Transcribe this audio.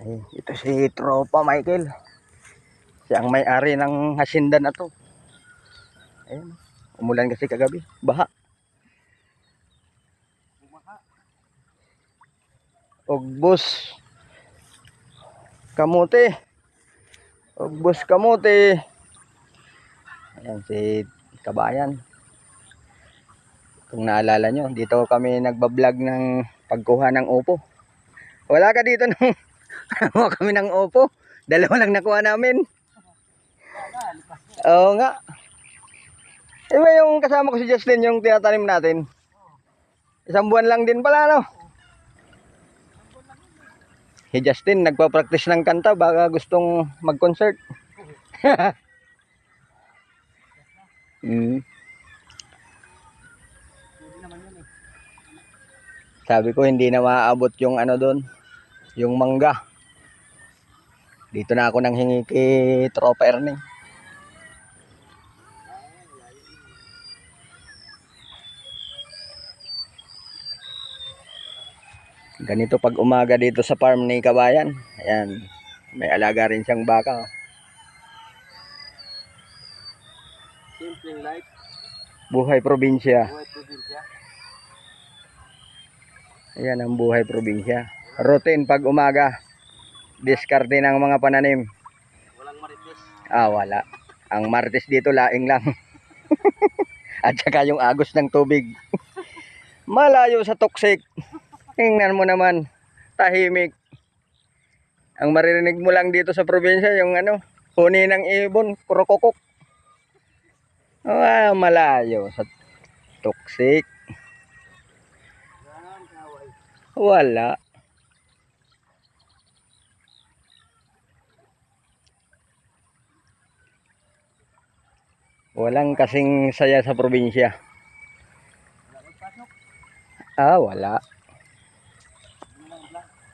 Ay, ito si Tropa Michael. Siya ang may-ari ng hacienda na to. Ayun. Umulan kasi kagabi. Baha. Ogbos. Kamote. Ogbos kamote. Ayan si Kabayan. Kung naalala nyo, dito kami nagbablog ng pagkuha ng upo. Wala ka dito nung nakuha kami ng upo. Dalawa lang nakuha namin. Oo nga. Iba yung kasama ko si Justin, yung tinatanim natin. Isang buwan lang din pala, no? Si Justin, nagpa-practice ng kanta, baka gustong mag-concert. Sabi ko, hindi na maaabot yung ano doon, yung mangga. Dito na ako nang hingi kay Tropa Erning. Ganito pag umaga dito sa farm ni Kabayan. Ayan, may alaga rin siyang baka. Simpleng life. Buhay probinsya. Buhay probinsya. Ayan ang buhay probinsya. Routine pag umaga. Diskarte ng mga pananim. Walang marites. Wala. Ang martes dito laing lang. At saka yung agos ng tubig. Malayo sa toxic. Tingnan mo naman. Tahimik. Ang maririnig mo lang dito sa probinsya yung ano, huni ng ibon, kurokokok. Malayo sa toxic. Wala. Walang kasing saya sa probinsya. Wala.